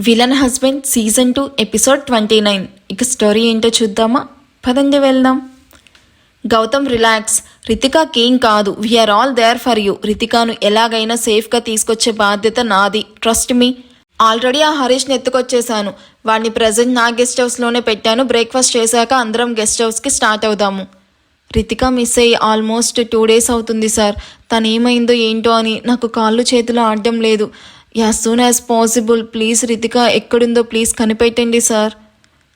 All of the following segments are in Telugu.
Villain husband season 2 episode 29. ఇక స్టోరీ ఏంటో చూద్దామా? పదండి వెళ్దాం. గౌతమ్ రిలాక్స్. రితికాకేం కాదు, we are all there for you. రితికాను ఎలాగైనా సేఫ్గా తీసుకొచ్చే బాధ్యత నాది, ట్రస్ట్ మీ. ఆల్రెడీ ఆ హరీష్ని ఎత్తుకొచ్చేశాను. వాడిని ప్రజెంట్ నా గెస్ట్ హౌస్లోనే పెట్టాను. బ్రేక్ఫాస్ట్ చేశాక అందరం గెస్ట్ హౌస్కి స్టార్ట్ అవుదాము. రితిక మిస్ అయ్యి ఆల్మోస్ట్ 2 days అవుతుంది సార్. తను ఏమైందో ఏంటో అని నాకు కాళ్ళు చేతులు ఆడడం లేదు. As soon as possible please Ritika ఎక్కడుందో ప్లీజ్ కనిపెట్టండి సార్.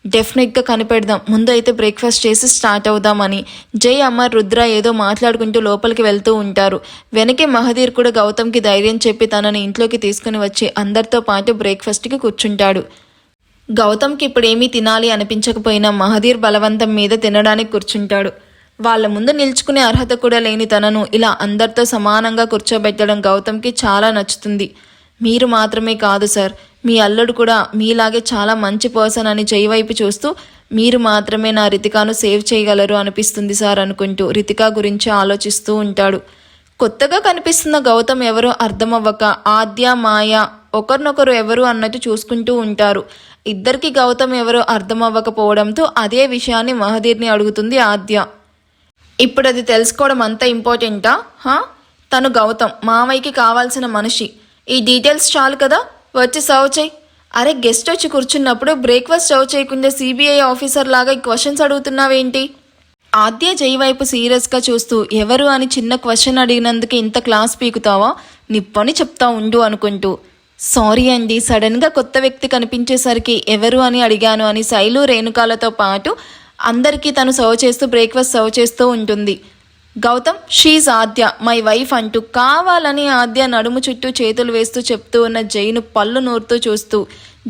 డెఫినెట్గా కనిపెడదాం. ముందు అయితే బ్రేక్ఫాస్ట్ చేసి స్టార్ట్ అవుదామని జై, అమర్, రుద్ర ఏదో మాట్లాడుకుంటూ లోపలికి వెళ్తూ ఉంటారు. వెనకే మహదీర్ కూడా గౌతమ్కి ధైర్యం చెప్పి తనని ఇంట్లోకి తీసుకుని వచ్చి అందరితో పాటు బ్రేక్ఫాస్ట్కి కూర్చుంటాడు. గౌతమ్కి ఇప్పుడు ఏమీ తినాలి అనిపించకపోయినా మహదీర్ బలవంతం మీద తినడానికి కూర్చుంటాడు. వాళ్ళ ముందు నిల్చుకునే అర్హత కూడా లేని తనను ఇలా అందరితో సమానంగా కూర్చోబెట్టడం గౌతమ్కి చాలా నచ్చుతుంది. మీరు మాత్రమే కాదు సార్, మీ అల్లుడు కూడా మీలాగే చాలా మంచి పర్సన్ అని జై వైపు చూస్తూ మీరు మాత్రమే నా రితికాను సేవ్ చేయగలరు అనిపిస్తుంది సార్ అనుకుంటూ రితికా గురించి ఆలోచిస్తూ ఉంటాడు. కొత్తగా కనిపిస్తున్న గౌతమ్ ఎవరో అర్థమవ్వక ఆద్య, మాయ ఒకరినొకరు ఎవరు అన్నట్టు చూసుకుంటూ ఉంటారు. ఇద్దరికి గౌతమ్ ఎవరో అర్థమవ్వకపోవడంతో అదే విషయాన్ని మహదీర్ని అడుగుతుంది ఆద్య. ఇప్పుడు అది తెలుసుకోవడం అంత ఇంపార్టెంటా? తను గౌతమ్ మామయ్యకి కావాల్సిన మనిషి. ఈ డీటెయిల్స్ చాలు కదా, వచ్చి సర్వ్ చేయి. అరే, గెస్ట్ వచ్చి కూర్చున్నప్పుడు బ్రేక్ఫాస్ట్ సర్వ్ చేయకుండా సిబిఐ ఆఫీసర్ లాగా ఈ క్వశ్చన్స్ అడుగుతున్నావేంటి? ఆద్య జై వైపు సీరియస్గా చూస్తూ ఎవరు అని చిన్న క్వశ్చన్ అడిగినందుకు ఇంత క్లాస్ పీకుతావా? నిప్పని చెప్తా ఉండు అనుకుంటూ. సారీ అండి, సడన్గా కొత్త వ్యక్తి కనిపించేసరికి ఎవరు అని అడిగాను అని శైలు, రేణుకాలతో పాటు అందరికీ తను సర్వ్ చేస్తూ బ్రేక్ఫాస్ట్ సర్వ్ చేస్తూ ఉంటుంది. Gautam, she's Aadya, my wife అంటూ కావాలని ఆద్య నడుము చుట్టూ చేతులు వేస్తూ చెప్తూ ఉన్న జైను పళ్ళు నూరుతూ చూస్తూ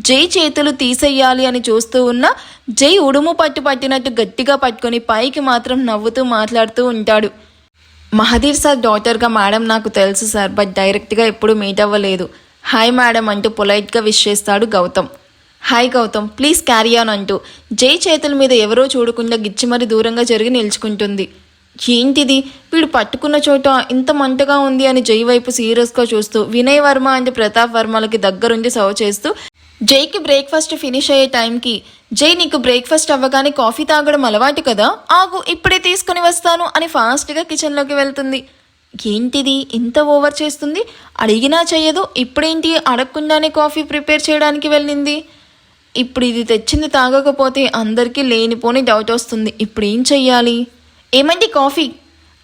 జై చేతులు తీసేయాలి అని చూస్తూ ఉన్న జై ఉడుము పట్టినట్టు గట్టిగా పట్టుకొని పైకి మాత్రం నవ్వుతూ మాట్లాడుతూ ఉంటాడు. మహదీర్ సార్ డాటర్గా మేడం నాకు తెలుసు సార్, బట్ డైరెక్ట్గా ఎప్పుడు మీట్ అవ్వలేదు. హాయ్ మేడం అంటూ పొలైట్గా విష్ చేస్తాడు Gautam. Hi Gautam, please carry on అంటూ జై చేతుల మీద ఎవరో చూడకుండా గిచ్చి మరి దూరంగా జరిగి నిల్చుకుంటుంది. ఏంటిది, వీడు పట్టుకున్న చోట ఇంత మంటగా ఉంది అని జై వైపు సీరియస్గా చూస్తూ వినయ్ వర్మ అంటే ప్రతాప్ వర్మలకి దగ్గరుండి సర్వ్ చేస్తూ జైకి బ్రేక్ఫాస్ట్ ఫినిష్ అయ్యే టైంకి జై, నీకు బ్రేక్ఫాస్ట్ అవ్వగానే కాఫీ తాగడం అలవాటు కదా, ఆగు ఇప్పుడే తీసుకుని వస్తాను అని ఫాస్ట్గా కిచెన్లోకి వెళ్తుంది. ఏంటిది ఇంత ఓవర్ చేస్తుంది, అడిగినా చెయ్యదు, ఇప్పుడేంటి అడగకుండానే కాఫీ ప్రిపేర్ చేయడానికి వెళ్ళింది. ఇప్పుడు ఇది తెచ్చింది తాగకపోతే అందరికీ లేనిపోని డౌట్ వస్తుంది. ఇప్పుడు ఏం చెయ్యాలి? ఏమండి కాఫీ?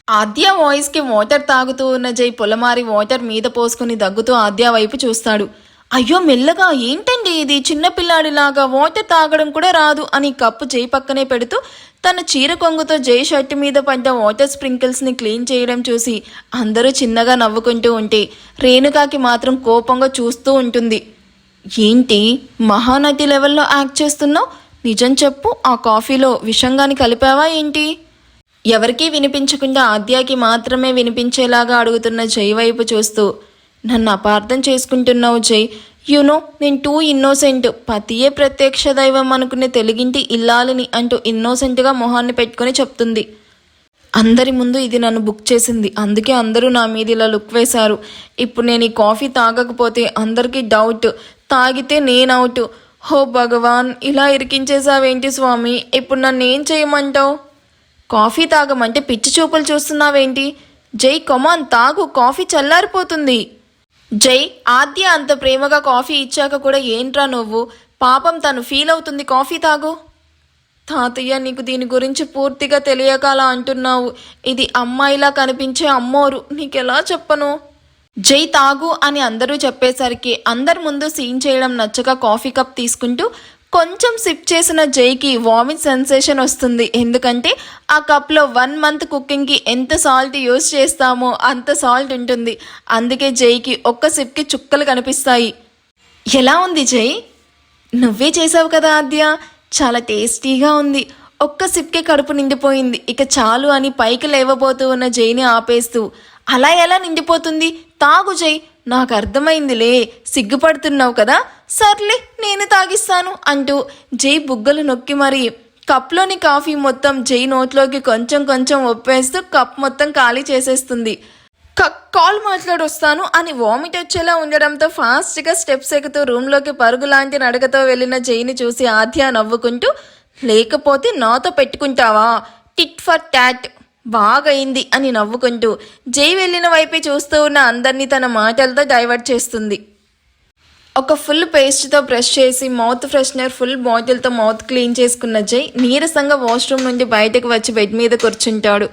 ఆద్య వాయిస్కి వాటర్ తాగుతూ ఉన్న జై పొలమారి వాటర్ మీద పోసుకుని దగ్గుతూ ఆద్య వైపు చూస్తాడు. అయ్యో మెల్లగా, ఏంటండి ఇది, చిన్నపిల్లాడిలాగా వాటర్ తాగడం కూడా రాదు అని కప్పు జై పక్కనే పెడుతూ తన చీర కొంగుతో జై షర్ట్ మీద పడ్డ వాటర్ స్ప్రింకిల్స్ని క్లీన్ చేయడం చూసి అందరూ చిన్నగా నవ్వుకుంటూ ఉంటే రేణుకాకి మాత్రం కోపంగా చూస్తూ ఉంటుంది. ఏంటి మహానటి లెవెల్లో యాక్ట్ చేస్తున్నావు? నిజం చెప్పు, ఆ కాఫీలో విషంగాని కలిపావా ఏంటి? ఎవరికీ వినిపించకుండా ఆద్యాకి మాత్రమే వినిపించేలాగా అడుగుతున్న జై వైపు చూస్తూ నన్ను అపార్థం చేసుకుంటున్నావు జై. యునో నేను టూ ఇన్నోసెంట్, పతియే ప్రత్యక్ష దైవం అనుకునే తెలుగింటి ఇల్లాలిని అంటూ ఇన్నోసెంట్గా మొహాన్ని పెట్టుకొని చెప్తుంది. అందరి ముందు ఇది నన్ను బుక్ చేసింది, అందుకే అందరూ నా మీద ఇలా లుక్ వేశారు. ఇప్పుడు నేను ఈ కాఫీ తాగకపోతే అందరికీ డౌట్, తాగితే నేను అవుట్. హో భగవాన్, ఇలా ఇరికించేసావేంటి స్వామి, ఇప్పుడు నన్ను ఏం చేయమంటావు? కాఫీ తాగమంటే పిచ్చి చూపులు చూస్తున్నావేంటి? జై కమాన్ తాగు, కాఫీ చల్లారిపోతుంది. జై, ఆద్య అంత ప్రేమగా కాఫీ ఇచ్చాక కూడా ఏంట్రా నువ్వు, పాపం తను ఫీల్ అవుతుంది, కాఫీ తాగు. తాతయ్య, నీకు దీని గురించి పూర్తిగా తెలియక అలా అంటున్నావు. ఇది అమ్మాయిలా కనిపించే అమ్మోరు, నీకెలా చెప్పను? జై తాగు అని అందరూ చెప్పేసరికి అందరి ముందు సీన్ చేయడం నచ్చక కాఫీ కప్ తీసుకుంటూ కొంచెం సిప్ చేసిన జైకి వామిట్ సెన్సేషన్ వస్తుంది. ఎందుకంటే ఆ కప్లో 1 month కుకింగ్కి ఎంత సాల్ట్ యూజ్ చేస్తామో అంత సాల్ట్ ఉంటుంది. అందుకే జైకి ఒక్క సిప్కి చుక్కలు కనిపిస్తాయి. ఎలా ఉంది జై? నువ్వే చేసావు కదా ఆద్య, చాలా టేస్టీగా ఉంది. ఒక్క సిప్కే కడుపు నిండిపోయింది, ఇక చాలు అని పైకి లేవబోతూ ఉన్న జైని ఆపేస్తూ అలా ఎలా నిండిపోతుంది, తాగు జై, నాకు అర్థమైందిలే, సిగ్గుపడుతున్నావు కదా, సర్లే నేను తాగిస్తాను అంటూ జై బుగ్గలు నొక్కి మరి కప్లోని కాఫీ మొత్తం జై నోట్లోకి కొంచెం కొంచెం ఒప్పేస్తూ కప్ మొత్తం ఖాళీ చేసేస్తుంది. కాల్ మాట్లాడొస్తాను అని వామిట్ వచ్చేలా ఉండడంతో ఫాస్ట్గా స్టెప్స్ ఎక్కుతూ రూమ్లోకి పరుగు లాంటి నడకతో వెళ్ళిన జైని చూసి ఆద్య నవ్వుకుంటూ, లేకపోతే నాతో పెట్టుకుంటావా, టిట్ ఫర్ టాట్, బాగైంది అని నవ్వుకుంటూ జై వెళ్ళిన వైపే చూస్తూ ఉన్న అందరినీ తన మాటలతో డైవర్ట్ చేస్తుంది. ఒక ఫుల్ పేస్ట్తో బ్రష్ చేసి మౌత్ ఫ్రెషనర్ ఫుల్ బాటిల్తో మౌత్ క్లీన్ చేసుకున్న జై నీరసంగా వాష్రూమ్ నుండి బయటకు వచ్చి బెడ్ మీద కూర్చుంటాడు.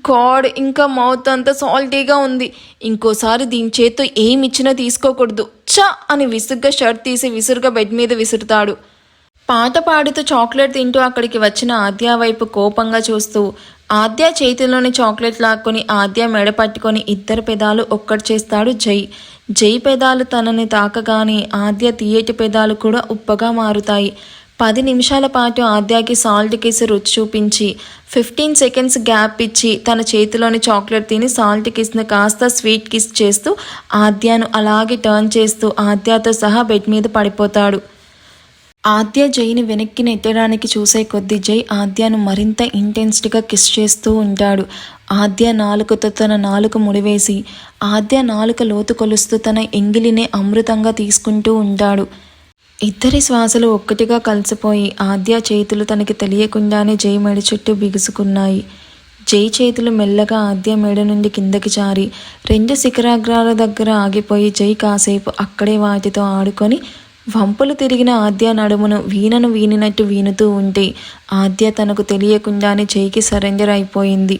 గాడ్, ఇంకా మౌత్ అంతా సాల్టీగా ఉంది, ఇంకోసారి దీని చేత్తో ఏమిచ్చినా తీసుకోకూడదు చా అని విసుగ్గా షర్ట్ తీసి విసురుగా బెడ్ మీద విసురుతాడు. పాట పాడుతూ చాక్లెట్ తింటూ అక్కడికి వచ్చిన ఆద్య వైపు కోపంగా చూస్తూ ఆద్య చేతిలోని చాక్లెట్ లాక్కొని ఆద్య మెడ పట్టుకొని ఇద్దరు పెదాలు ఒక్కటి చేస్తాడు జై. జై పెదాలు తనని తాకగానే ఆద్య తీయటి పెదాలు కూడా ఉప్పగా మారుతాయి. 10 నిమిషాల పాటు ఆద్యకి సాల్ట్ కిస్ రుచి చూపించి 15 సెకండ్స్ గ్యాప్ ఇచ్చి తన చేతిలోని చాక్లెట్ తిని సాల్ట్ కిస్ను కాస్త స్వీట్ కిస్ చేస్తూ ఆద్యను అలాగే టర్న్ చేస్తూ ఆద్యతో సహా బెడ్ మీద పడిపోతాడు. ఆద్య జైని వెనక్కి నెట్టడానికి చూసే కొద్దీ జై ఆద్యను మరింత ఇంటెన్స్డ్గా కిస్ చేస్తూ ఉంటాడు. ఆద్య నాలుకతో తన నాలుక ముడివేసి ఆద్య నాలుక లోతు కొలుస్తూ తన ఎంగిలినే అమృతంగా తీసుకుంటూ ఉంటాడు. ఇద్దరి శ్వాసలు ఒక్కటిగా కలిసిపోయి ఆద్య చేతులు తనకి తెలియకుండానే జై మెడ చుట్టూ బిగుసుకున్నాయి. జై చేతులు మెల్లగా ఆద్య మెడ నుండి కిందకి జారి 2 శిఖరాగ్రాల దగ్గర ఆగిపోయి జై కాసేపు అక్కడే వాటితో ఆడుకొని వంపులు తిరిగిన ఆద్య నడుమును వీణను వీనినట్టు వీనుతూ ఉంటే ఆద్య తనకు తెలియకుండానే జైకి సరెండర్ అయిపోయింది.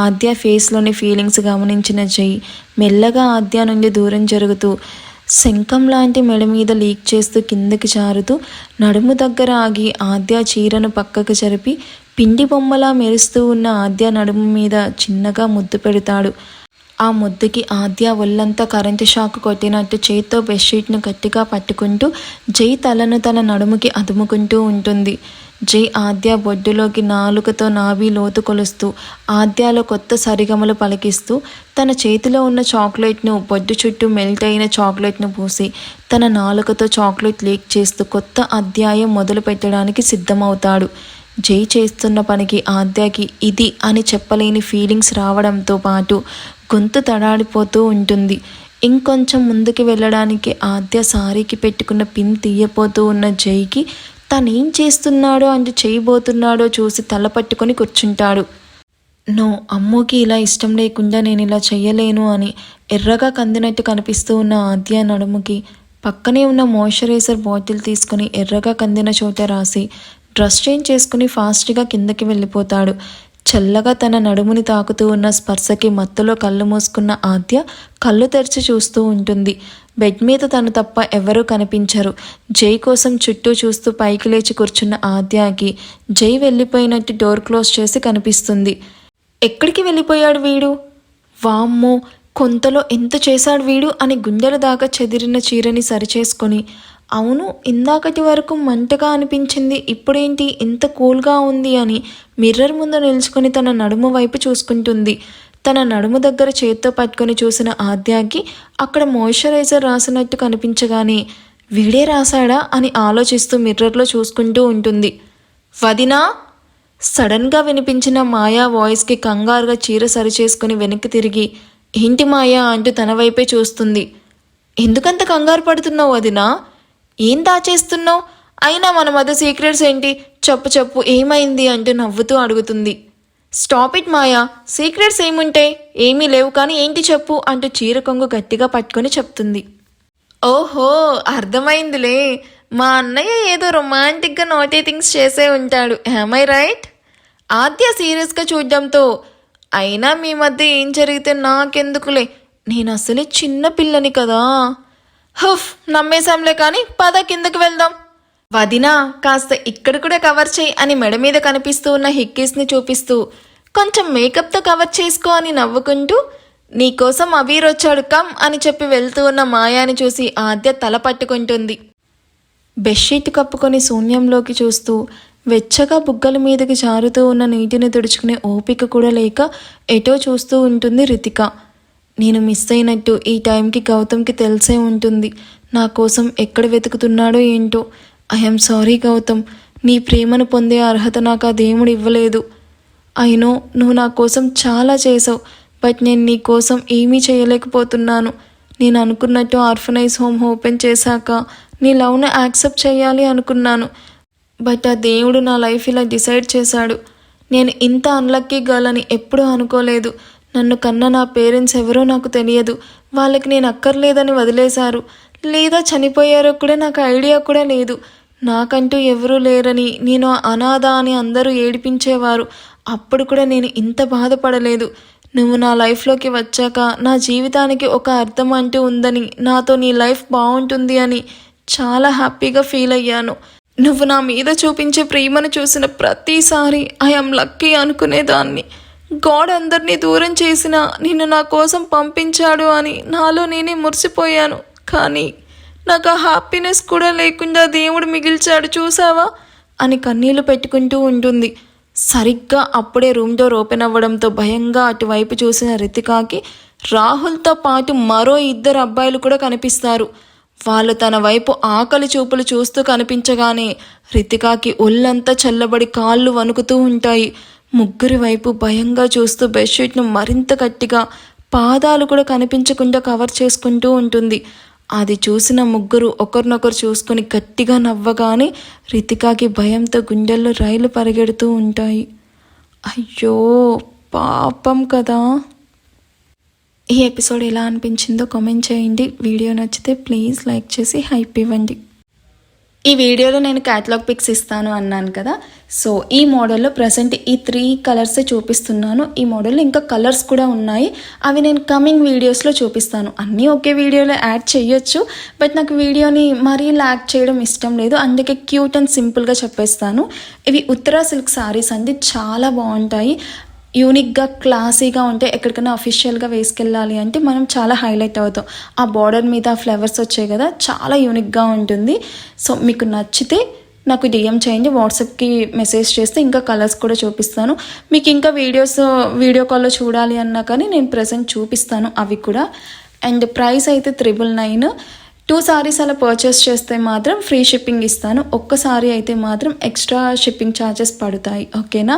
ఆద్య ఫేస్లోని ఫీలింగ్స్ గమనించిన జై మెల్లగా ఆద్య నుండి దూరం జరుగుతూ శంఖం లాంటి మెడ మీద లీక్ చేస్తూ కిందకి జారుతూ నడుము దగ్గర ఆగి ఆద్య చీరను పక్కకు జరిపి పిండి బొమ్మలా మెరుస్తూ ఉన్న ఆద్య నడుము మీద చిన్నగా ముద్దు పెడతాడు. ఆ ముద్దుకి ఆద్య ఒళ్ళంతా కరెంటు షాక్ కొట్టినట్టు చేత్తో బెడ్షీట్ను గట్టిగా పట్టుకుంటూ జై తలను తన నడుముకి అదుముకుంటూ ఉంటుంది. జై ఆద్య బొడ్డులోకి నాలుకతో నాభి లోతు కొలుస్తూ ఆద్యలో కొత్త సరిగమలు పలికిస్తూ తన చేతిలో ఉన్న చాక్లెట్ను బొడ్డు చుట్టూ మెల్ట్ అయిన చాక్లెట్ను పూసి తన నాలుకతో చాక్లెట్ లీక్ చేస్తూ కొత్త అధ్యాయం మొదలు పెట్టడానికి సిద్ధమవుతాడు. జై చేస్తున్న పనికి ఆద్యకి ఇది అని చెప్పలేని ఫీలింగ్స్ రావడంతో పాటు గొంతు తడాడిపోతూ ఉంటుంది. ఇంకొంచెం ముందుకు వెళ్ళడానికి ఆద్య సారీకి పెట్టుకున్న పిన్ తీయపోతూ ఉన్న జైకి తనేం చేస్తున్నాడో అంటూ చేయబోతున్నాడో చూసి తల పట్టుకొని కూర్చుంటాడు. నో, అమ్మోకి ఇలా ఇష్టం లేకుండా నేను ఇలా చెయ్యలేను అని ఎర్రగా కందినట్టు కనిపిస్తూ ఉన్న ఆద్య నడుముకి పక్కనే ఉన్న మాయిశ్చరైజర్ బాటిల్ తీసుకుని ఎర్రగా కందిన చోట రాసి డ్రెస్ చేంజ్ చేసుకుని ఫాస్ట్గా కిందకి వెళ్ళిపోతాడు. చల్లగా తన నడుముని తాకుతూ ఉన్న స్పర్శకి మత్తులో కళ్ళు మూసుకున్న ఆద్య కళ్ళు తెరిచి చూస్తూ ఉంటుంది. బెడ్ మీద తను తప్ప ఎవరూ కనిపించరు. జై కోసం చుట్టూ చూస్తూ పైకి లేచి కూర్చున్న ఆద్యకి జై వెళ్ళిపోయినట్టు డోర్ క్లోజ్ చేసి కనిపిస్తుంది. ఎక్కడికి వెళ్ళిపోయాడు వీడు? వామ్మో, కొంతలో ఎంత చేశాడు వీడు అని గుండెల దాకా చెదిరిన చీరని సరిచేసుకొని, అవును ఇందాకటి వరకు మంటగా అనిపించింది, ఇప్పుడేంటి ఇంత కూల్గా ఉంది అని మిర్రర్ ముందు నిల్చుకొని తన నడుము వైపు చూసుకుంటుంది. తన నడుము దగ్గర చేత్తో పట్టుకొని చూసిన ఆద్యకి అక్కడ మాయిశ్చరైజర్ రాసినట్టు కనిపించగానే వీడే రాశాడా అని ఆలోచిస్తూ మిర్రర్లో చూసుకుంటూ ఉంటుంది. వదినా, సడన్గా వినిపించిన మాయా వాయిస్కి కంగారుగా చీర సరిచేసుకుని వెనక్కి తిరిగి ఏంటి మాయా అంటూ తన వైపే చూస్తుంది. ఎందుకంత కంగారు పడుతున్నావు వదినా? ఏం దాచేస్తున్నావు? అయినా మన మధ్య సీక్రెట్స్ ఏంటి? చెప్పు చెప్పు, ఏమైంది అంటూ నవ్వుతూ అడుగుతుంది. స్టాప్ ఇట్ మాయా, సీక్రెట్స్ ఏముంటాయి? ఏమీ లేవు, కానీ ఏంటి చెప్పు అంటూ చీర కొంగు గట్టిగా పట్టుకొని చెప్తుంది. ఓహో, అర్థమైందిలే, మా అన్నయ్య ఏదో రొమాంటిక్గా నాటీ థింగ్స్ చేసే ఉంటాడు. Am I right? ఆద్య సీరియస్గా చూడడంతో, అయినా మీ మధ్య ఏం జరిగితే నాకెందుకులే, నేను అసలే చిన్న పిల్లని కదా. హుఫ్, నమ్మేశాంలే, కానీ పద కిందకి వెళ్దాం. వదినా, కాస్త ఇక్కడ కూడా కవర్ చేయి అని మెడ మీద కనిపిస్తూ ఉన్న హిక్కీస్ని చూపిస్తూ, కొంచెం మేకప్తో కవర్ చేసుకో అని నవ్వుకుంటూ, నీకోసం అబీర్ వచ్చాడు కమ్ అని చెప్పి వెళ్తూ ఉన్న మాయాని చూసి ఆద్య తల పట్టుకుంటుంది. బెడ్షీట్ కప్పుకొని శూన్యంలోకి చూస్తూ వెచ్చగా బుగ్గల మీదకి జారుతూ ఉన్న నీటిని తుడుచుకునే ఓపిక కూడా లేక ఎటో చూస్తూ ఉంటుంది రితిక. నేను మిస్ అయినట్టు ఈ టైంకి గౌతమ్కి తెలిసే ఉంటుంది. నా కోసం ఎక్కడ వెతుకుతున్నాడో ఏంటో. ఐఎమ్ సారీ గౌతమ్, నీ ప్రేమను పొందే అర్హత నాకు ఆ దేవుడు ఇవ్వలేదు. అయినో నువ్వు నా కోసం చాలా చేసావు, బట్ నేను నీ కోసం ఏమీ చేయలేకపోతున్నాను. నేను అనుకున్నట్టు ఆర్ఫనైజ్ హోమ్ ఓపెన్ చేశాక నీ లవ్ను యాక్సెప్ట్ చేయాలి అనుకున్నాను. బట్ ఆ దేవుడు నా లైఫ్ ఇలా డిసైడ్ చేశాడు. నేను ఇంత అన్లక్కీ గర్ల్ అని ఎప్పుడూ అనుకోలేదు. నన్ను కన్న నా పేరెంట్స్ ఎవరో నాకు తెలియదు. వాళ్ళకి నేను అక్కర్లేదని వదిలేశారు, లేదా చనిపోయారో కూడా నాకు ఐడియా కూడా లేదు. నాకంటూ ఎవరూ లేరని, నేను అనాథ అని అందరూ ఏడిపించేవారు. అప్పుడు కూడా నేను ఇంత బాధపడలేదు. నువ్వు నా లైఫ్లోకి వచ్చాక నా జీవితానికి ఒక అర్థం అంటూ ఉందని, నాతో నీ లైఫ్ బాగుంటుంది అని చాలా హ్యాపీగా ఫీల్ అయ్యాను. నువ్వు నా మీద చూపించే ప్రేమను చూసిన ప్రతిసారి ఐఎమ్ లక్కీ అనుకునేదాన్ని. గాడ్ అందరినీ దూరం చేసినా నిన్ను నా కోసం పంపించాడు అని నాలో నేనే మురిసిపోయాను. కానీ నాకు ఆ హ్యాపీనెస్ కూడా లేకుండా దేవుడు మిగిల్చాడు చూసావా అని కన్నీళ్లు పెట్టుకుంటూ ఉంటుంది. సరిగ్గా అప్పుడే రూమ్ డోర్ ఓపెన్ అవ్వడంతో భయంగా అటువైపు చూసిన రితికాకి రాహుల్తో పాటు మరో 2 అబ్బాయిలు కూడా కనిపిస్తారు. వాళ్ళు తన వైపు ఆకలి చూపులు చూస్తూ కనిపించగానే రితికాకి ఒళ్ళంతా చల్లబడి కాళ్ళు వణుకుతూ ఉంటాయి. ముగ్గురి వైపు భయంగా చూస్తూ బెడ్షీట్ను మరింత గట్టిగా, పాదాలు కూడా కనిపించకుండా కవర్ చేసుకుంటూ ఉంటుంది. అది చూసిన ముగ్గురు ఒకరినొకరు చూసుకొని గట్టిగా నవ్వగానే రితికాకి భయంతో గుండెల్లో రైలు పరిగెడుతూ ఉంటాయి. అయ్యో పాపం కదా. ఈ ఎపిసోడ్ ఎలా అనిపించిందో కామెంట్ చేయండి. వీడియో నచ్చితే ప్లీజ్ లైక్ చేసి హైప్ ఇవ్వండి. ఈ వీడియోలో నేను క్యాటలాగ్ పిక్స్ ఇస్తాను అన్నాను కదా. సో ఈ మోడల్లో ప్రజెంట్ ఈ 3 కలర్స్ చూపిస్తున్నాను. ఈ మోడల్లో ఇంకా కలర్స్ కూడా ఉన్నాయి. అవి నేను కమింగ్ వీడియోస్లో చూపిస్తాను. అన్నీ ఒకే వీడియోలో యాడ్ చేయొచ్చు, బట్ నాకు వీడియోని మరీ లాగ్ చేయడం ఇష్టం లేదు. అందుకే క్యూట్ అండ్ సింపుల్గా చెప్పేస్తాను. ఇవి ఉత్తరా సిల్క్ సారీస్ అండి. చాలా బాగుంటాయి. యూనిక్గా, క్లాసీగా ఉంటే ఎక్కడికైనా అఫీషియల్గా వేసుకెళ్ళాలి అంటే మనం చాలా హైలైట్ అవుతాం. ఆ బార్డర్ మీద ఫ్లవర్స్ వచ్చాయి కదా, చాలా యూనిక్గా ఉంటుంది. సో మీకు నచ్చితే నాకు డిఎం చేయండి. వాట్సాప్కి మెసేజ్ చేస్తే ఇంకా కలర్స్ కూడా చూపిస్తాను. మీకు ఇంకా వీడియో కాల్లో చూడాలి అన్నా కానీ నేను ప్రజెంట్ చూపిస్తాను అవి కూడా. అండ్ ప్రైస్ అయితే 999. 2 సారీస్ అలా పర్చేస్ చేస్తే మాత్రం ఫ్రీ షిప్పింగ్ ఇస్తాను. ఒక్క సారీ అయితే మాత్రం ఎక్స్ట్రా షిప్పింగ్ ఛార్జెస్ పడతాయి. ఓకేనా.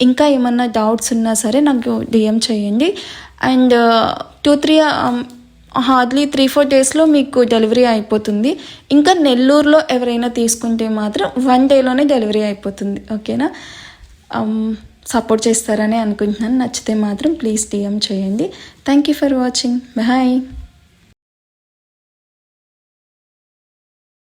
ఇంకా ఏమన్నా డౌట్స్ ఉన్నా సరే నాకు డిఎం చేయండి. అండ్ 2-3 హార్డ్లీ 3-4 డేస్లో మీకు డెలివరీ అయిపోతుంది. ఇంకా నెల్లూరులో ఎవరైనా తీసుకుంటే మాత్రం 1 డేలోనే డెలివరీ అయిపోతుంది. ఓకేనా. సపోర్ట్ చేస్తారని అనుకుంటున్నాను. నచ్చితే మాత్రం ప్లీజ్ డిఎం చేయండి. Thank you for watching. Bye.